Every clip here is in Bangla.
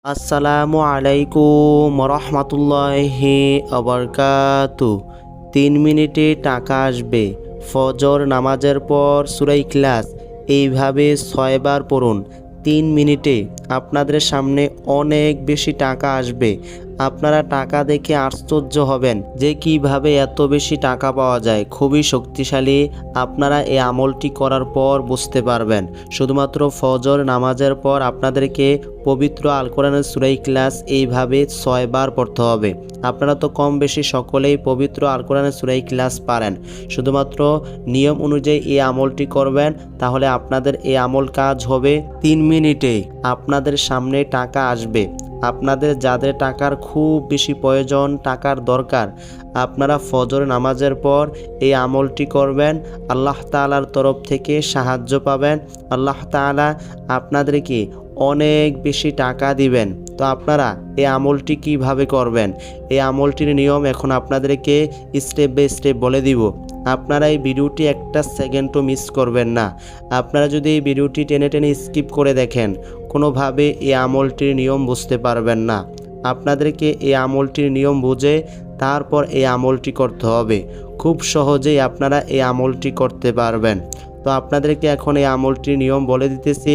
আসসালামু আলাইকুম রহমতুল্লাহি আবরকাতু। 3 মিনিটে টাকা আসবে। ফজর নামাজের পর সূরা ইখলাস এইভাবে 6 বার পড়ুন। 3 মিনিটে আপনাদের সামনে অনেক বেশি টাকা আসবে। আপনারা টাকা দেখে আশ্চর্য হবেন যে কিভাবে এত বেশি টাকা পাওয়া যায়। খুবই শক্তিশালী। আপনারা এই আমলটি করার পর বুঝতে পারবেন। শুধুমাত্র ফজর নামাজের পর আপনাদেরকে পবিত্র আল কোরআনের সূরা ইখলাস এইভাবে 6 বার পড়তে হবে। আপনারা তো কম বেশি সকলেই পবিত্র আল কোরআনের সূরা ইখলাস পারেন। শুধুমাত্র নিয়ম অনুযায়ী এই আমলটি করবেন, তাহলে আপনাদের এই আমল কাজ হবে। 3 মিনিটে আপনাদের সামনে টাকা আসবে। আপনাদের যাদের টাকার খুব বেশি প্রয়োজন, টাকার দরকার, আপনারা ফজর নামাজের পর এই আমলটি করবেন। আল্লাহ তাআলার তরফ থেকে সাহায্য পাবেন। আল্লাহ তাআলা আপনাদেরকে অনেক বেশি টাকা দিবেন। তো আপনারা এই আমলটি কিভাবে করবেন, এই আমলটির নিয়ম এখন আপনাদেরকে স্টেপ বাই স্টেপ বলে দিব। আপনারা এই ভিডিওটি একটা সেকেন্ডও মিস করবেন না। আপনারা যদি এই ভিডিওটি টেনে টেনে স্কিপ করে দেখেন, কোনোভাবে এই আমলটির নিয়ম বুঝতে পারবেন না। আপনাদেরকে এই আমলটির নিয়ম বুঝে তারপর এই আমলটি করতে হবে। খুব সহজেই আপনারা এই আমলটি করতে পারবেন। তো আপনাদেরকে এখন এই আমলটির নিয়ম বলে দিতেছি।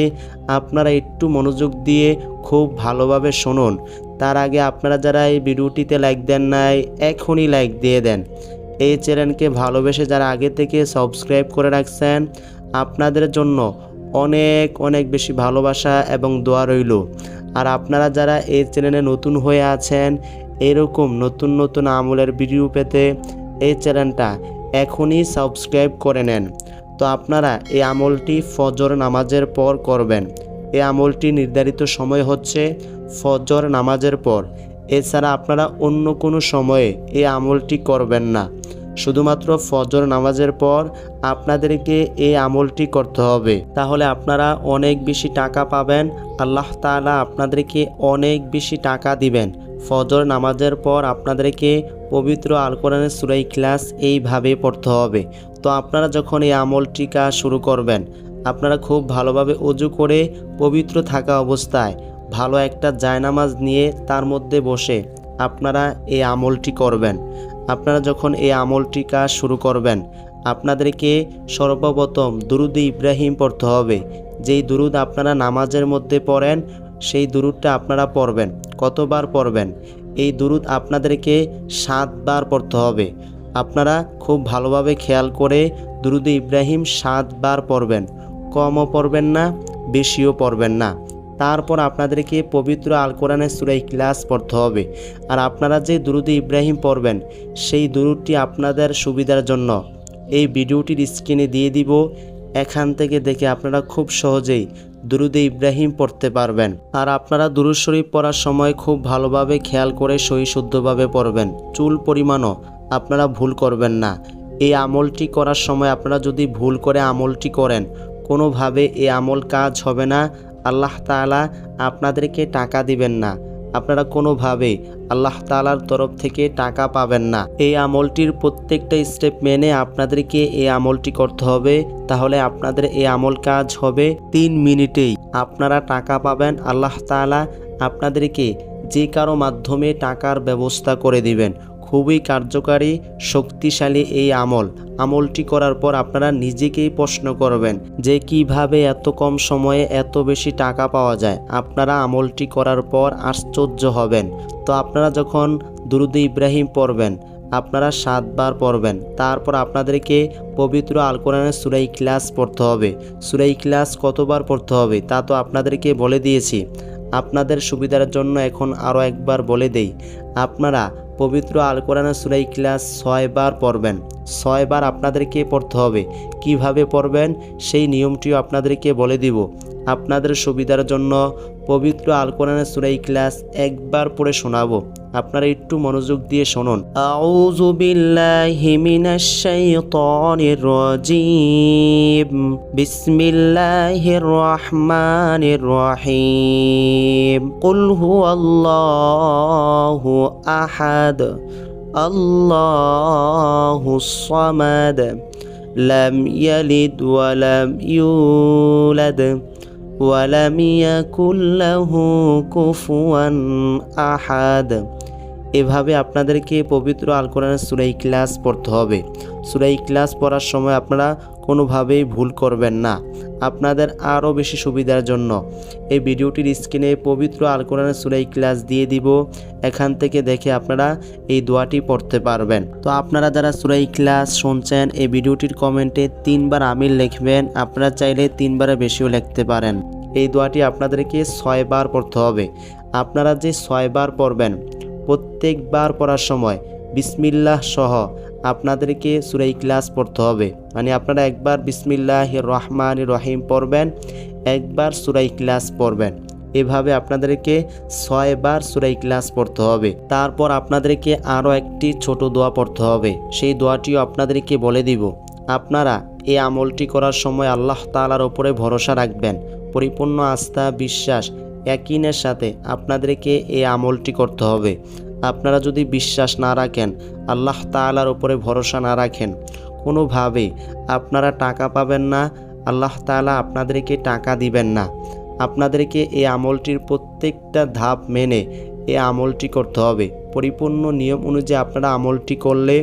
আপনারা একটু মনোযোগ দিয়ে খুব ভালোভাবে শুনুন। তার আগে আপনারা যারা এই ভিডিওটিতে লাইক দেন নাই, এখনই লাইক দিয়ে দেন। এই চ্যানেলকে ভালোবেসে যারা আগে থেকে সাবস্ক্রাইব করে রাখছেন, আপনাদের জন্য অনেক অনেক বেশি ভালোবাসা এবং দোয়া রইল। আর আপনারা যারা এই চ্যানেলে নতুন হয়ে আছেন, এরকম নতুন নতুন আমলের ভিডিও পেতে এই চ্যানেলটা এখনই সাবস্ক্রাইব করে নেন। তো আপনারা এই আমলটি ফজর নামাজের পর করবেন। এই আমলটি নির্ধারিত সময় হচ্ছে ফজর নামাজের পর। এছাড়া আপনারা অন্য কোনো সময়ে এই আমলটি করবেন না। শুধুমাত্র ফজর নামাজের পর আপনাদেরকে এই আমলটি করতে হবে। তাহলে আপনারা অনেক বেশি টাকা পাবেন। আল্লাহ তাআলা আপনাদেরকে অনেক বেশি টাকা দিবেন। ফজর নামাজের পর আপনাদেরকে পবিত্র আল কোরআনের সূরা ইখলাস এইভাবে পড়তে হবে। তো আপনারা যখন এই আমলটি কাজ শুরু করবেন, আপনারা খুব ভালোভাবে ওযু করে পবিত্র থাকা অবস্থায় ভালো একটা জায়নামাজ নিয়ে তার মধ্যে বসে আপনারা এই আমলটি করবেন। আপনারা যখন এই আমলটি কাজ শুরু করবেন, আপনাদেরকে সর্বপ্রথম দুরুদ ইব্রাহিম পড়তে হবে। যেই দুরুদ আপনারা নামাজের মধ্যে পড়েন, সেই দুরুদটা আপনারা পড়বেন। কতবার পড়বেন? এই দুরুদ আপনাদেরকে 7 বার পড়তে হবে। আপনারা খুব ভালোভাবে খেয়াল করে দুরুদ ইব্রাহিম 7 বার পড়বেন। কমও পড়বেন না, বেশিও পড়বেন না। তারপর আপনাদেরকে পবিত্র আল কোরআনের সূরা ইখলাস পড়তে হবে। আর আপনারা যে দুরুদ ইব্রাহিম পড়বেন, সেই দুরুদটি আপনাদের সুবিধার জন্য এই ভিডিওটির স্ক্রিনে দিয়ে দিব। এখান থেকে দেখে আপনারা খুব সহজেই দুরুদ ইব্রাহিম পড়তে পারবেন। আর আপনারা দুরুদ শরীফ পড়ার সময় খুব ভালোভাবে খেয়াল করে সহি শুদ্ধভাবে পড়বেন। চুল পরিমাণও আপনারা ভুল করবেন না। এই আমলটি করার সময় আপনারা যদি ভুল করে আমলটি করেন, কোনোভাবে এই আমল কাজ হবে না। আল্লাহ তাআলা আপনাদেরকে টাকা দিবেন না। আপনারা কোনোভাবে আল্লাহ তাআলার তরফ থেকে টাকা পাবেন না। এই আমলটির প্রত্যেকটা স্টেপ মেনে আপনাদেরকে এই আমলটি করতে হবে। তাহলে আপনাদের এই আমল কাজ হবে। 3 মিনিটেই আপনারা টাকা পাবেন। আল্লাহ তাআলা আপনাদেরকে যে কারো মাধ্যমে টাকার ব্যবস্থা করে দিবেন। খুবই কার্যকারী, শক্তিশালী এই আমলটি করার পর আপনারা নিজেকেই প্রশ্ন করবেন যে কিভাবে এত কম সময়ে এত বেশি টাকা পাওয়া যায়। আপনারা আমলটি করার পর আশ্চর্য হবেন। তো আপনারা যখন দুরুদ ইব্রাহিম পড়বেন, আপনারা 7 বার পড়বেন। তারপর আপনাদেরকে পবিত্র আল কোরআনের সূরা ইখলাস পড়তে হবে। সূরা ইখলাস কতবার পড়তে হবে তা তো আপনাদেরকে বলে দিয়েছি। আপনাদের সুবিধার জন্য এখন আরও একবার বলে দেই। আপনারা পবিত্র আল কোরআনের সূরা ইখলাস 6 বার পড়বেন। 6 বার আপনাদেরকে পড়তে হবে। কিভাবে পড়বেন সেই নিয়মটিও আপনাদেরকে বলে দিব। আপনাদের সুবিধার জন্য পবিত্র আল কোরআনের সূরা ইখলাস একবার পড়ে শোনাবো। আপনারা একটু মনোযোগ দিয়ে শুনুন। আউযু বিল্লাহি মিনাশ শাইতানির রাজীম। বিসমিল্লাহির রহমানির রহিম। কুল হুয়াল্লাহু আহাদ, আল্লাহুস সামাদ, লাম ইয়ালিদ ওয়া লাম ইউলাদ ولم يكن له كفوا أحد। এভাবে আপনাদেরকে পবিত্র আল কোরআনের সূরা ইখলাস পড়তে হবে। সূরা ইখলাস পড়ার সময় আপনারা কোনোভাবেই ভুল করবেন না। আপনাদের আরও বেশি সুবিধার জন্য এই ভিডিওটির স্ক্রিনে পবিত্র আল কোরআনের সূরা ইখলাস দিয়ে দিব, এখান থেকে দেখে আপনারা এই দোয়াটি পড়তে পারবেন। তো আপনারা যারা সূরা ইখলাস শুনছেন এই ভিডিওটির কমেন্টে 3 বার আমিন লিখবেন, আপনারা চাইলে 3 বারের বেশিও লিখতে পারেন। এই দোয়াটি আপনাদেরকে 6 বার পড়তে হবে। আপনারা যে 6 বার পড়বেন, প্রত্যেকবার পড়ার সময় বিসমিল্লাহ সহ আপনাদেরকে সূরা ইখলাস পড়তে হবে। মানে আপনারা একবার বিসমিল্লাহির রহমানির রহিম পড়বেন, একবার সূরা ইখলাস পড়বেন। এভাবে আপনাদেরকে 6 বার সূরা ইখলাস পড়তে হবে। তারপর আপনাদেরকে আরও একটি ছোট দোয়া পড়তে হবে, সেই দোয়াটিও আপনাদেরকে বলে দিব। আপনারা এই আমলটি করার সময় আল্লাহ তাআলার উপরে ভরসা রাখবেন, পরিপূর্ণ আস্থা বিশ্বাস ইয়াকিনের সাথে আপনাদেরকে এই আমলটি করতে হবে। আপনারা যদি বিশ্বাস না রাখেন, আল্লাহ তাআলার উপরে ভরসা না রাখেন, কোনোভাবেই আপনারা টাকা পাবেন না, আল্লাহ তাআলা আপনাদেরকে টাকা দিবেন না। আপনাদেরকে এই আমলটির প্রত্যেকটা ধাপ মেনে এই আমলটি করতে হবে। পরিপূর্ণ নিয়ম অনুযায়ী আপনারা আমলটি করলে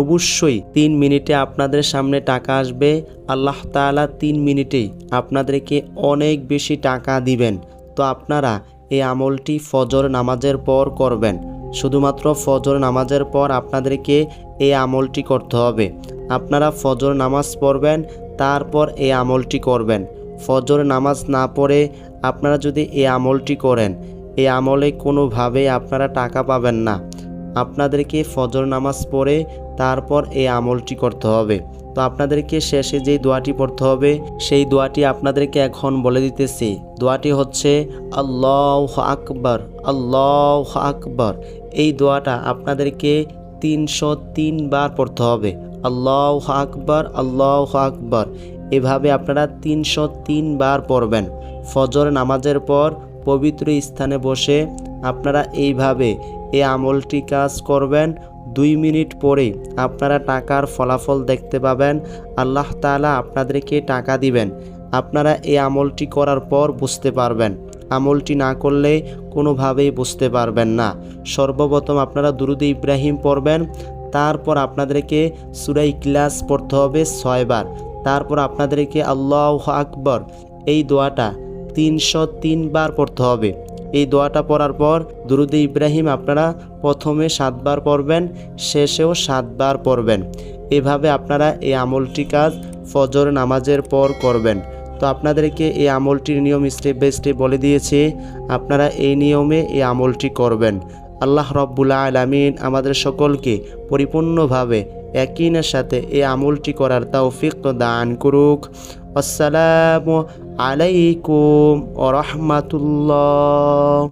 অবশ্যই 3 মিনিটে আপনাদের সামনে টাকা আসবে। আল্লাহ তাআলা 3 মিনিটেই আপনাদেরকে অনেক বেশি টাকা দিবেন। তো আপনারা এই আমলটি ফজর নামাজের পর করবেন। শুধুমাত্র ফজর নামাজের পর আপনাদেরকে এই আমলটি করতে হবে। আপনারা ফজর নামাজ পড়বেন, তারপর এই আমলটি করবেন। ফজর নামাজ না পড়ে আপনারা যদি এই আমলটি করেন, এই আমলে কোনোভাবেই আপনারা টাকা পাবেন না। আপনাদেরকে ফজর নামাজ পড়ে তারপর এই আমলটি করতে হবে। তো আপনাদেরকে শেষে যেই দোয়াটি পড়তে হবে সেই দোয়াটি আপনাদেরকে এখন বলে দিতেছি। দোয়াটি হচ্ছে আল্লাহু আকবার, আল্লাহু আকবার। এই দোয়াটা আপনাদেরকে 303 বার পড়তে হবে। আল্লাহু আকবার, আল্লাহু আকবার। এভাবে আপনারা 303 বার পড়বেন। ফজর নামাজের পর পবিত্র স্থানে বসে আপনারা এইভাবে এই আমলটি কাজ করবেন। 2 মিনিট পরে আপনারা টাকার ফলাফল দেখতে পাবেন। আল্লাহ তাআলা আপনাদেরকে টাকা দিবেন। আপনারা এই আমলটি করার পর বুঝতে পারবেন। আমলটি না করলে কোনোভাবেই বুঝতে পারবেন না। সর্বপ্রথম আপনারা দুরূদে ইব্রাহিম পড়বেন, তারপর আপনাদেরকে সূরা ইখলাস পড়তে হবে 6 বার। তারপর আপনাদেরকে আল্লাহু আকবার এই দোয়াটা 303 বার পড়তে হবে। এই দোয়াটা পড়ার পর দুরূদে ইব্রাহিম আপনারা প্রথমে 7 বার পড়বেন, শেষেও 7 বার পড়বেন। এভাবে আপনারা এই আমলটি কাজ ফজর নামাজের পর করবেন। তো আপনাদেরকে এই আমলটির নিয়ম স্টেপ বাই স্টেপ বলে দিয়েছি, আপনারা এই নিয়মে এই আমলটি করবেন। আল্লাহ রাব্বুল আলামিন আমাদের সকলকে পরিপূর্ণভাবে ইয়াকিনের সাথে এই আমলটি করার তৌফিক দান করুক। আসসালামু আলাইকুম ওয়া রাহমাতুল্লাহ।